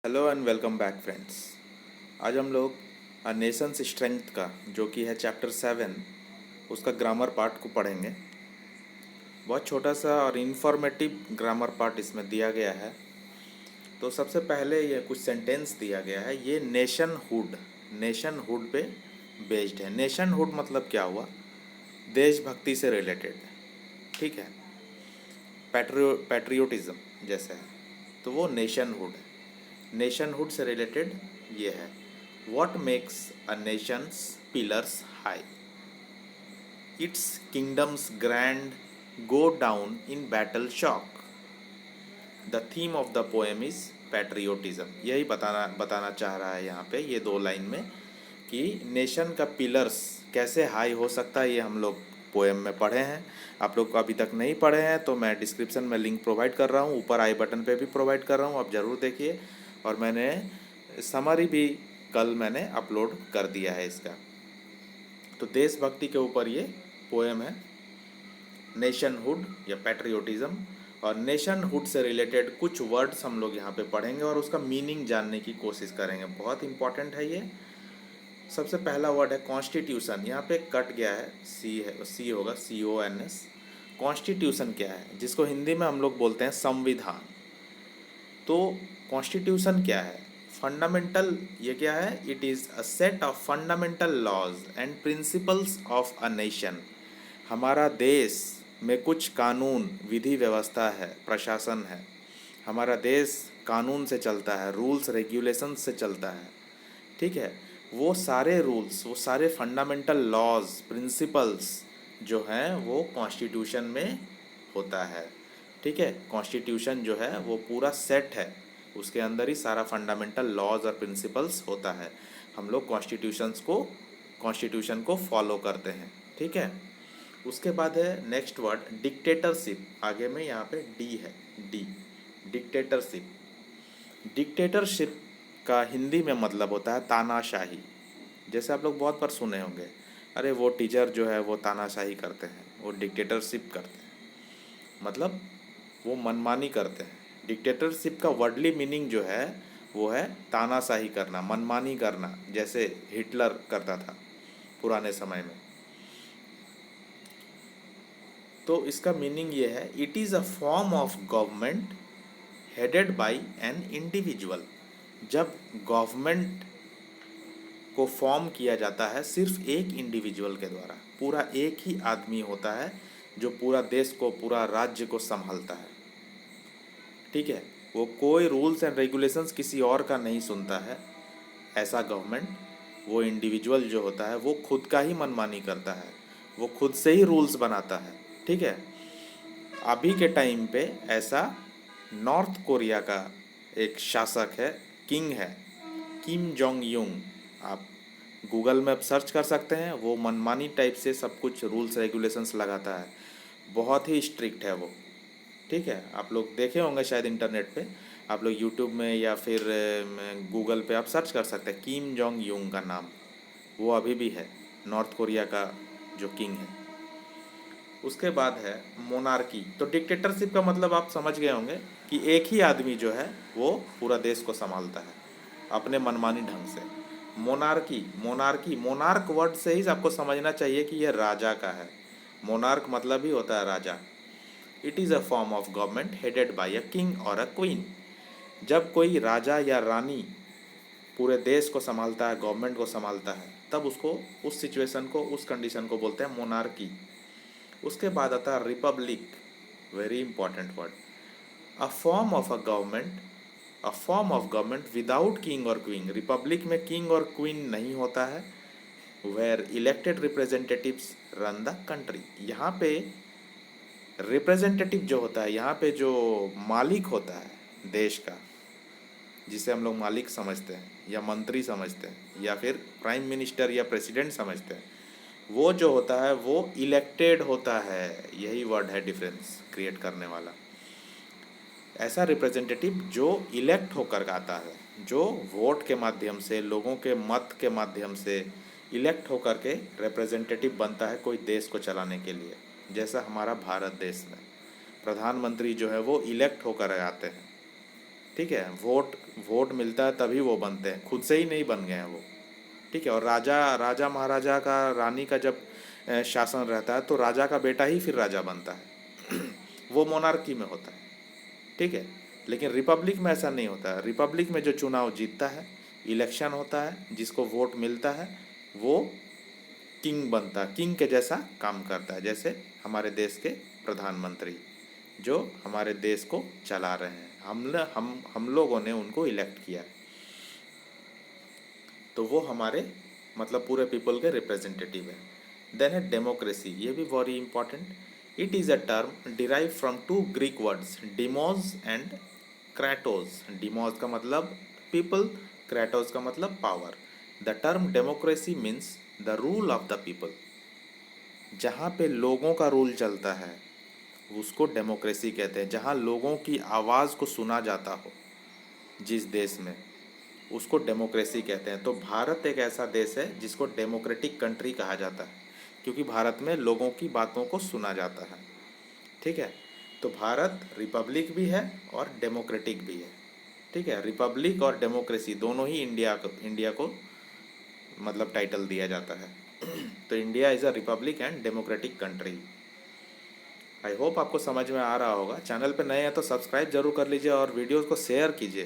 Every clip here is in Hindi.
Hello and welcome back friends. आज हम लोग नेशंस स्ट्रेंथ का जो कि है चैप्टर 7 उसका ग्रामर पार्ट को पढ़ेंगे। बहुत छोटा सा और इन्फॉर्मेटिव ग्रामर पार्ट इसमें दिया गया है। तो सबसे पहले ये कुछ सेंटेंस दिया गया है। ये नेशनहुड पे बेस्ड है। नेशनहुड मतलब क्या हुआ? देशभक्ति से रिलेटेड, ठीक है। पैट्रियोटिज्म जैसे है, तो वो नेशनहुड है। नेशनहुड से रिलेटेड ये है। What makes a Nations pillars high, it's kingdoms grand go down in battle shock, the theme of the poem is patriotism. यही बताना चाह रहा है यहाँ पे ये दो लाइन में कि नेशन का पिलर्स कैसे हाई हो सकता है। ये हम लोग पोएम में पढ़े हैं। आप लोग अभी तक नहीं पढ़े हैं तो मैं डिस्क्रिप्शन में लिंक प्रोवाइड कर रहा हूँ, ऊपर आई बटन पे भी प्रोवाइड कर रहा हूँ, आप ज़रूर देखिए। और मैंने समरी भी कल मैंने अपलोड कर दिया है इसका। तो देशभक्ति के ऊपर ये पोएम है, नेशनहुड या पैट्रियोटिज्म। और नेशनहुड से रिलेटेड कुछ वर्ड्स हम लोग यहाँ पे पढ़ेंगे और उसका मीनिंग जानने की कोशिश करेंगे। बहुत इंपॉर्टेंट है ये। सबसे पहला वर्ड है कॉन्स्टिट्यूशन। यहाँ पे कट गया है, सी होगा, CONS। कॉन्स्टिट्यूशन क्या है, जिसको हिंदी में हम लोग बोलते हैं संविधान। तो कॉन्स्टिट्यूशन क्या है? फंडामेंटल, ये क्या है? It is a set of fundamental laws and principles of a nation. हमारा देश में कुछ कानून, विधि व्यवस्था है, प्रशासन है। हमारा देश कानून से चलता है, रूल्स रेगुलेशन से चलता है, ठीक है। वो सारे रूल्स, वो सारे फंडामेंटल लॉज, प्रिंसिपल्स जो हैं वो कॉन्स्टिट्यूशन में होता है, ठीक है। कॉन्स्टिट्यूशन जो है वो पूरा सेट है, उसके अंदर ही सारा फंडामेंटल लॉज और प्रिंसिपल्स होता है। हम लोग कॉन्स्टिट्यूशन को फॉलो करते हैं, ठीक है। उसके बाद है नेक्स्ट वर्ड डिक्टेटरशिप। आगे में यहाँ पे डी है, डी, डिक्टेटरशिप। डिक्टेटरशिप का हिंदी में मतलब होता है तानाशाही। जैसे आप लोग बहुत बार सुने होंगे, अरे वो टीचर जो है वो तानाशाही करते हैं, वो डिक्टेटरशिप करते हैं, मतलब वो मनमानी करते हैं। डिक्टेटरशिप का वर्डली मीनिंग जो है वो है तानाशाही करना, मनमानी करना, जैसे हिटलर करता था पुराने समय में। तो इसका मीनिंग ये है, it is a form of government headed bye an individual. जब गवर्नमेंट को फॉर्म किया जाता है सिर्फ एक इंडिविजुअल के द्वारा, पूरा एक ही आदमी होता है जो पूरा देश को, पूरा राज्य को संभालता है, ठीक है। वो कोई रूल्स एंड रेगुलेशंस किसी और का नहीं सुनता है। ऐसा गवर्नमेंट, वो इंडिविजुअल जो होता है वो खुद का ही मनमानी करता है, वो खुद से ही रूल्स बनाता है, ठीक है। अभी के टाइम पे ऐसा नॉर्थ कोरिया का एक शासक है, किंग है, किम जोंग यूंग। आप गूगल में सर्च कर सकते हैं। वो मनमानी टाइप से सब कुछ रूल्स रेगुलेशंस लगाता है, बहुत ही स्ट्रिक्ट है वो, ठीक है। आप लोग देखे होंगे शायद इंटरनेट पे, आप लोग यूट्यूब में या फिर गूगल पे आप सर्च कर सकते हैं किम जोंग यूंग का नाम। वो अभी भी है नॉर्थ कोरिया का जो किंग है। उसके बाद है मोनार्की। तो डिक्टेटरशिप का मतलब आप समझ गए होंगे कि एक ही आदमी जो है वो पूरा देश को संभालता है अपने मनमानी ढंग से। मोनार्की, मोनार्क वर्ड से ही आपको समझना चाहिए कि यह राजा का है। मोनार्क मतलब ही होता है राजा। It is a form of government headed by a king और अ क्वीन। जब कोई राजा या रानी पूरे देश को संभालता है, गवर्नमेंट को संभालता है, तब उसको, उस सिचुएशन को, उस कंडीशन को बोलते हैं मोनार्की। उसके बाद आता है republic, very important word. A form of a government, a form of government without king और क्वीन। रिपब्लिक में किंग और क्वीन नहीं होता है। Where elected representatives run the country. यहाँ पे रिप्रेजेंटेटिव जो होता है, यहाँ पे जो मालिक होता है देश का, जिसे हम लोग मालिक समझते हैं या मंत्री समझते हैं या फिर प्राइम मिनिस्टर या प्रेसिडेंट समझते हैं, वो जो होता है वो इलेक्टेड होता है। यही वर्ड है डिफरेंस क्रिएट करने वाला। ऐसा रिप्रेजेंटेटिव जो इलेक्ट होकर आता है, जो वोट के माध्यम से, लोगों के मत के माध्यम से इलेक्ट होकर के रिप्रेजेंटेटिव बनता है कोई देश को चलाने के लिए। जैसा हमारा भारत देश में प्रधानमंत्री जो है वो इलेक्ट होकर आते हैं, ठीक है, वोट वोट मिलता है तभी वो बनते हैं, खुद से ही नहीं बन गए हैं वो। ठीक है, और राजा राजा महाराजा का, रानी का जब शासन रहता है तो राजा का बेटा ही फिर राजा बनता है वो मोनार्की में होता है। ठीक है, लेकिन रिपब्लिक में ऐसा नहीं होता है। रिपब्लिक में जो चुनाव जीतता है, इलेक्शन होता है, जिसको वोट मिलता है वो किंग बनता है, किंग के जैसा काम करता है, जैसे हमारे देश के प्रधानमंत्री जो हमारे देश को चला रहे हैं, हम लोगों ने उनको इलेक्ट किया है, तो वो हमारे मतलब पूरे पीपल के रिप्रेजेंटेटिव है। देन है डेमोक्रेसी, ये भी very important. It is a term derive from two Greek words demos and kratos. Demos का मतलब पीपल, क्रैटोस का मतलब power. The term democracy means the rule of the people. जहाँ पे लोगों का रूल चलता है उसको डेमोक्रेसी कहते हैं। जहाँ लोगों की आवाज़ को सुना जाता हो जिस देश में, उसको डेमोक्रेसी कहते हैं। तो भारत एक ऐसा देश है जिसको डेमोक्रेटिक कंट्री कहा जाता है, क्योंकि भारत में लोगों की बातों को सुना जाता है। ठीक है, तो भारत रिपब्लिक भी है और डेमोक्रेटिक भी है। ठीक है, रिपब्लिक और डेमोक्रेसी दोनों ही इंडिया को मतलब टाइटल दिया जाता है तो India is a republic and democratic country. I hope आपको समझ में आ रहा होगा। चैनल पे नए हैं तो सब्सक्राइब जरूर कर लीजिए और वीडियोस को शेयर कीजिए,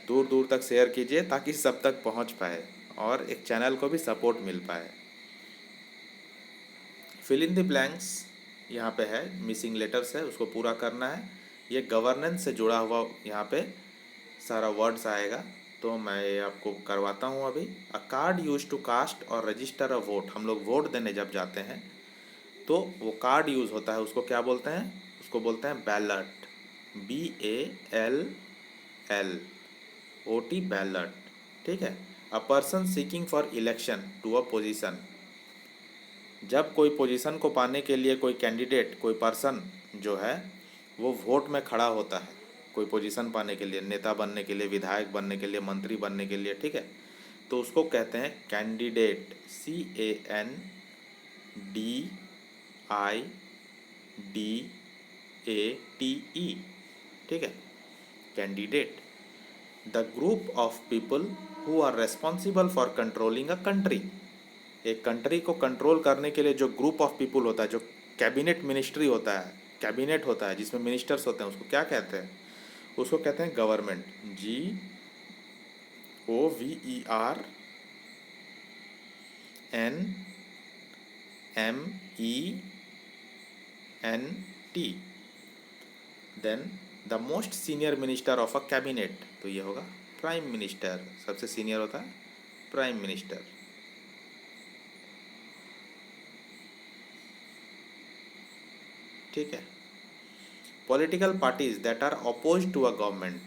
दूर दूर तक शेयर कीजिए ताकि सब तक पहुंच पाए और एक चैनल को भी सपोर्ट मिल पाए। फिल इन द ब्लैंक्स यहाँ पे है, मिसिंग लेटर्स है, उसको पूरा करना है। ये गवर्नेंस से जुड़ा हुआ यहाँ पे सारा वर्ड्स आएगा, तो मैं ये आपको करवाता हूँ अभी। A card use to cast और रजिस्टर अ वोट। हम लोग वोट देने जब जाते हैं तो वो कार्ड यूज़ होता है, उसको क्या बोलते हैं? उसको बोलते हैं बैलट, BALLOT, बैलट। ठीक है, a person seeking for election to a position. जब कोई पोजीशन को पाने के लिए कोई कैंडिडेट, कोई पर्सन जो है वो वोट में खड़ा होता है, कोई पोजीशन पाने के लिए, नेता बनने के लिए, विधायक बनने के लिए, मंत्री बनने के लिए। ठीक है, तो उसको कहते हैं कैंडिडेट, CANDIDATE। ठीक है, candidate. The group of people who are responsible for controlling a country. एक कंट्री को कंट्रोल करने के लिए जो ग्रुप ऑफ पीपल होता है, जो कैबिनेट मिनिस्ट्री होता है, कैबिनेट होता है जिसमें मिनिस्टर्स होते हैं, उसको क्या कहते हैं? उसको कहते हैं government, GOVERNMENT। Then the most senior minister of a cabinet, तो ये होगा प्राइम मिनिस्टर। सबसे सीनियर होता है प्राइम मिनिस्टर। ठीक है, political parties that are oppose to a government.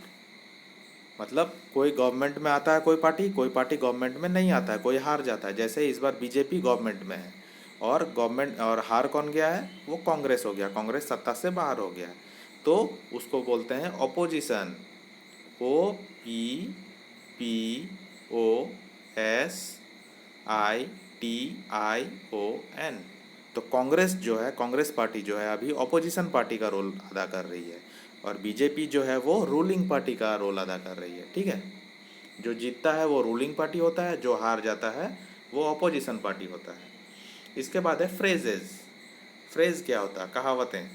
मतलब कोई गवर्नमेंट में आता है, कोई पार्टी गवर्नमेंट में नहीं आता है, कोई हार जाता है। जैसे इस बार बीजेपी गवर्नमेंट में है और गवर्नमेंट, और हार कौन गया है? वो कांग्रेस हो गया, कांग्रेस सत्ता से बाहर हो गया, तो उसको बोलते हैं अपोजिशन, OPPOSITION। तो कांग्रेस जो है, कांग्रेस पार्टी जो है अभी अपोजिशन पार्टी का रोल अदा कर रही है, और बीजेपी जो है वो रूलिंग पार्टी का रोल अदा कर रही है। ठीक है, जो जीतता है वो रूलिंग पार्टी होता है, जो हार जाता है वो अपोजिशन पार्टी होता है। इसके बाद है फ्रेजेस। फ्रेज क्या होता है? कहावतें।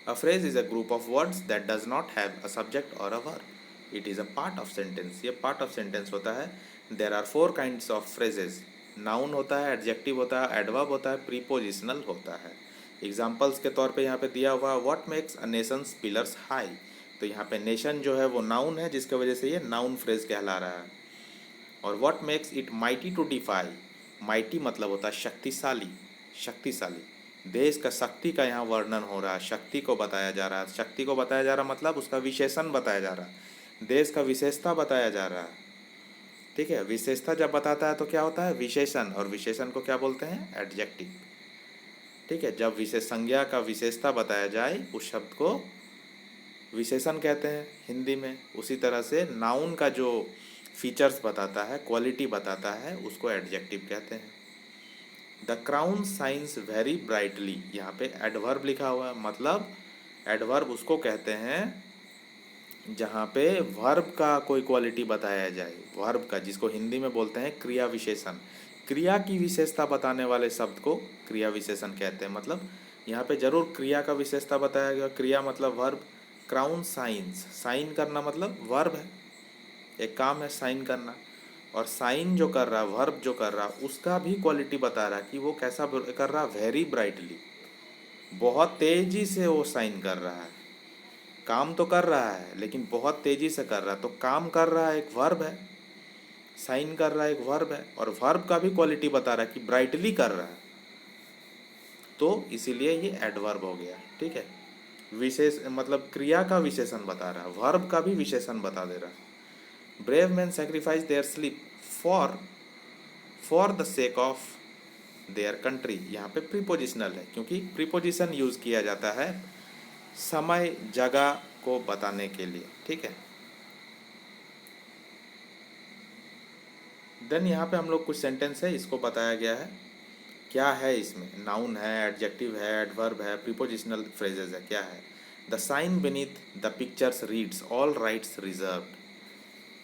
A phrase is a group of words that does not have a subject or a verb. It is a part of sentence. ये part of sentence होता है। There are 4 kinds of phrases. Noun होता है, adjective होता है, adverb होता है, prepositional होता है। Examples के तौर पे यहाँ पे दिया हुआ what makes a nation's pillars high। तो यहाँ पे nation जो है वो noun है, जिसके वजह से ये noun phrase कहला रहा है। और what makes it mighty to defy। mighty मतलब होता है शक्तिशाली, शक्तिशाली। देश का शक्ति का यहाँ वर्णन हो रहा है, शक्ति को बताया जा रहा है। शक्ति को बताया जा रहा मतलब उसका विशेषण बताया जा रहा है, देश का विशेषता बताया जा रहा है। ठीक है, विशेषता जब बताता है तो क्या होता है? विशेषण, और विशेषण को क्या बोलते हैं? एडजेक्टिव। ठीक है, जब विशेष संज्ञा का विशेषता बताया जाए उस शब्द को विशेषण कहते हैं हिंदी में। उसी तरह से नाउन का जो फीचर्स बताता है, क्वालिटी बताता है, उसको एडजेक्टिव कहते हैं। The crown shines very brightly, यहाँ पे एडवर्ब लिखा हुआ है, मतलब एडवर्ब उसको कहते हैं जहाँ पे वर्ब का कोई क्वालिटी बताया जाए, वर्ब का, जिसको हिंदी में बोलते हैं क्रिया विशेषण। क्रिया की विशेषता बताने वाले शब्द को क्रिया विशेषण कहते हैं। मतलब यहाँ पे जरूर क्रिया का विशेषता बताया गया। क्रिया मतलब वर्ब। क्राउन साइंस, साइन करना मतलब वर्ब है, एक काम है साइन करना। और साइन जो कर रहा, वर्ब जो कर रहा, उसका भी क्वालिटी बता रहा कि वो कैसा कर रहा, वेरी ब्राइटली, बहुत तेजी से वो साइन कर रहा है। काम तो कर रहा है लेकिन बहुत तेजी से कर रहा है, तो काम कर रहा है एक वर्ब है, साइन कर रहा है एक वर्ब है, और वर्ब का भी क्वालिटी बता रहा है कि ब्राइटली कर रहा है, तो इसीलिए ये एडवर्ब हो गया। ठीक है, विशेष मतलब क्रिया का विशेषण बता रहा है, वर्ब का भी विशेषण बता दे रहा है। Brave man sacrifice there sleep for for the sake of their country, यहाँ पे प्रीपोजिशनल है, क्योंकि प्रीपोजिशन यूज़ किया जाता है समय जगह को बताने के लिए। ठीक है, देन यहाँ पे हम लोग कुछ सेंटेंस है, इसको बताया गया है क्या है इसमें। नाउन है, एडजेक्टिव है, एडवर्ब है, प्रीपोजिशनल फ्रेजेस है, क्या है। The sign beneath the pictures reads all rights reserved.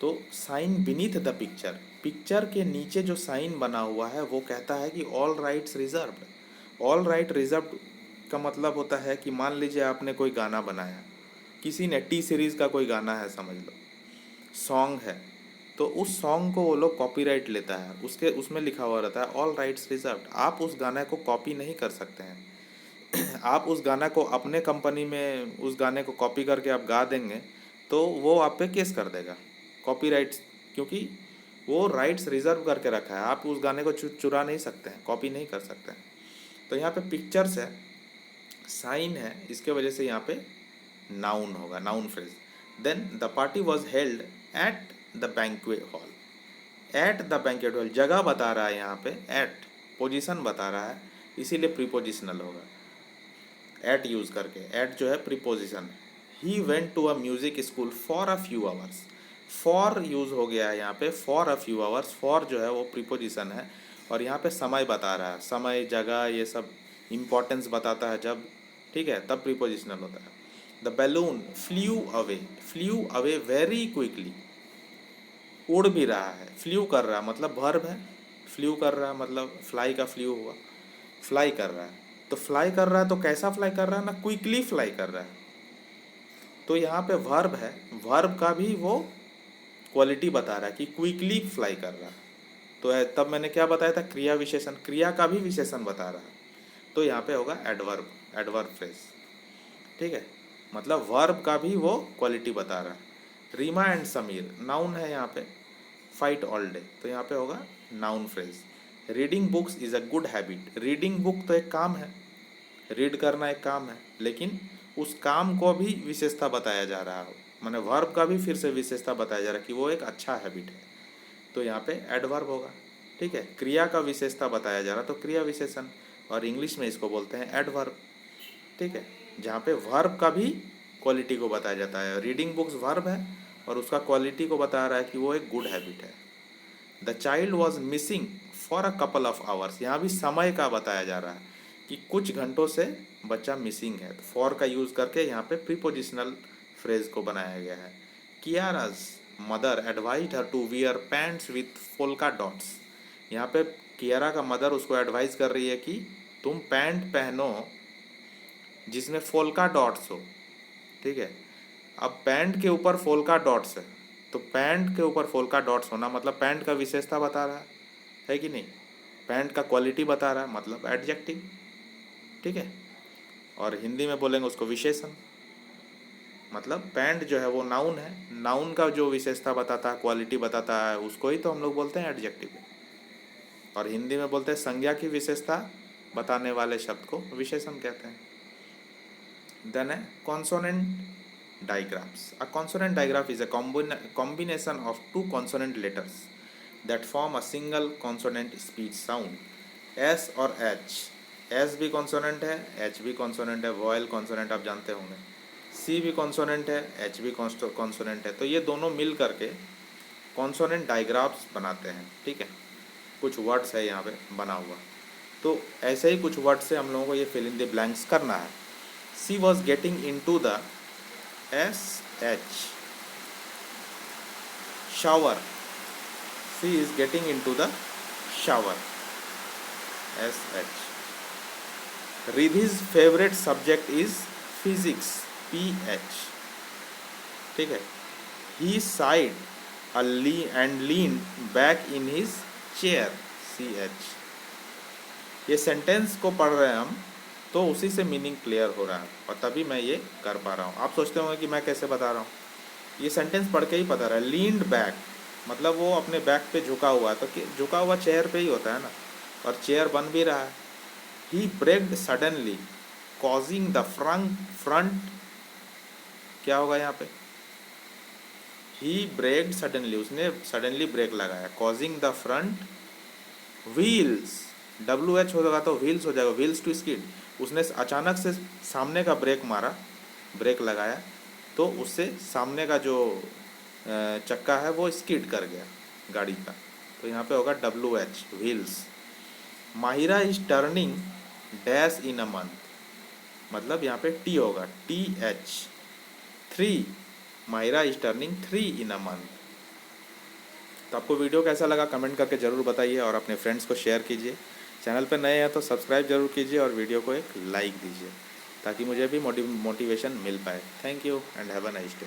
तो sign beneath the picture, picture के नीचे जो साइन बना हुआ है वो कहता है कि all rights reserved. All right reserved का मतलब होता है कि मान लीजिए आपने कोई गाना बनाया, किसी ने टी सीरीज़ का कोई गाना है समझ लो, सॉन्ग है, तो उस सॉन्ग को वो लोग कॉपीराइट लेता है, उसके उसमें लिखा हुआ रहता है ऑल राइट्स रिजर्व्ड। आप उस गाने को कॉपी नहीं कर सकते हैं। आप उस गाना को अपने कंपनी में उस गाने को कॉपी करके आप गा देंगे तो वो आप पे केस कर देगा कॉपीराइट्स, क्योंकि वो राइट्स रिजर्व करके रखा है, आप उस गाने को चुरा नहीं सकते हैं, कॉपी नहीं कर सकते हैं। तो यहाँ पे पिक्चर्स है, साइन है, इसके वजह से यहाँ पे नाउन होगा, noun phrase. Then the party was held at the banquet hall. At the banquet hall जगह बता रहा है यहाँ पे, एट पोजीशन बता रहा है, इसीलिए प्रीपोजिशनल होगा एट यूज़ करके। एट जो है preposition. He went to a music school for a few hours, for use हो गया है यहाँ पे, for a few hours. For जो है वो प्रीपोजिशन है, और यहाँ पे समय बता रहा है, समय जगह ये सब इम्पोर्टेंस बताता है जब, ठीक है, तब प्रीपोजिशनल होता है। The balloon flew away very quickly, उड़ भी रहा है, फ्ल्यू कर रहा है मतलब वर्ब है, फ्ल्यू कर रहा है मतलब फ्लाई का फ्ल्यू हुआ, फ्लाई कर रहा है। तो फ्लाई कर रहा है तो कैसा फ्लाई कर रहा है ना, क्विकली फ्लाई कर रहा है, तो यहाँ पे वर्ब है, वर्ब का भी वो क्वालिटी बता रहा है कि क्विकली फ्लाई कर रहा है। तो तब मैंने क्या बताया था, क्रिया विशेषण, क्रिया का भी विशेषण बता रहा है, तो यहाँ पे होगा एडवर्ब, एडवर्ब फ्रेज। ठीक है, मतलब वर्ब का भी वो क्वालिटी बता रहा है। रीमा एंड समीर नाउन है यहाँ पे, फाइट ऑल डे, तो यहाँ पे होगा noun phrase. Reading books is a good habit, reading book तो एक काम है, रीड करना एक काम है, लेकिन उस काम को भी विशेषता बताया जा रहा है, माने वर्ब का भी फिर से विशेषता बताया जा रहा है कि वो एक अच्छा हैबिट है, तो यहाँ पे एडवर्ब होगा। ठीक है, क्रिया का विशेषता बताया जा रहा तो क्रिया विशेषण, और इंग्लिश में इसको बोलते हैं एडवर्ब। ठीक है, जहाँ पे वर्ब का भी क्वालिटी को बताया जाता है। रीडिंग बुक्स वर्ब है और उसका क्वालिटी को बता रहा है कि वो एक गुड हैबिट है। The child was missing for a couple of hours, यहाँ भी समय का बताया जा रहा है कि कुछ घंटों से बच्चा मिसिंग है, तो फॉर का यूज़ करके यहाँ पे प्रीपोजिशनल फ्रेज को बनाया गया है। Kiara's mother advised her to wear pants with polka dots, यहाँ पे कियारा का मदर उसको एडवाइस कर रही है कि तुम पैंट पहनो जिसमें पोल्का डॉट्स हो। ठीक है, अब पैंट के ऊपर पोल्का डॉट्स है, तो पैंट के ऊपर पोल्का डॉट्स होना मतलब पैंट का विशेषता बता रहा है कि नहीं, पैंट का क्वालिटी बता रहा है मतलब एडजेक्टिव। ठीक है, और हिंदी में बोलेंगे उसको विशेषण। मतलब पैंट जो है वो नाउन है, नाउन का जो विशेषता बताता है, क्वालिटी बताता है, उसको ही तो हम लोग बोलते हैं एडजेक्टिव, और हिंदी में बोलते हैं संज्ञा की विशेषता बताने वाले शब्द को विशेषण कहते हैं। देन है consonant डाइग्राफ्स। A consonant digraph is a combination of two consonant letters that form a single consonant speech sound. S और H, S भी कॉन्सोनेंट है, H भी कॉन्सोनेंट है, वॉयल कॉन्सोनेंट आप जानते होंगे, C भी कॉन्सोनेंट है, H भी कॉन्सोनेंट है, तो ये दोनों मिल करके कॉन्सोनेंट डाइग्राफ्स बनाते हैं। ठीक है, कुछ वर्ड्स है यहाँ पे बना हुआ, तो ऐसे ही कुछ वर्ड से हम लोगों को ये फिल इन द ब्लैंक्स करना है। She was getting into the S H, shower. She is getting into the shower. SH. Ridhi's favorite subject is physics. PH. ठीक है. He sighed and leaned back in his chair. CH. ये सेंटेंस को पढ़ रहे हैं हम, तो उसी से मीनिंग क्लियर हो रहा है और तभी मैं ये कर पा रहा हूँ. आप सोचते होंगे कि मैं कैसे बता रहा हूँ. ये सेंटेंस पढ़ के ही पता रहा है. लीन्ड बैक मतलब वो अपने बैक पे झुका हुआ है, तो झुका हुआ चेयर पे ही होता है ना, और चेयर बन भी रहा है. He braked suddenly causing the front क्या होगा यहाँ पे. ही ब्रेक्ड सडनली, उसने सडनली ब्रेक लगाया. Causing the front wheels, WH होगा तो व्हील्स हो जाएगा. Wheels to skid. उसने अचानक से सामने का ब्रेक मारा, ब्रेक लगाया, तो उससे सामने का जो चक्का है वो स्किड कर गया गाड़ी का. तो यहाँ पे होगा WH wheels. Mahira is turning dash in a month, मतलब यहाँ पे T होगा. TH 3. Mahira is turning 3 in a month. तो आपको वीडियो कैसा लगा कमेंट करके ज़रूर बताइए और अपने फ्रेंड्स को शेयर कीजिए. चैनल पर नए हैं तो सब्सक्राइब जरूर कीजिए और वीडियो को एक लाइक दीजिए ताकि मुझे भी मोटिवेशन मिल पाए. Thank you and have a nice day.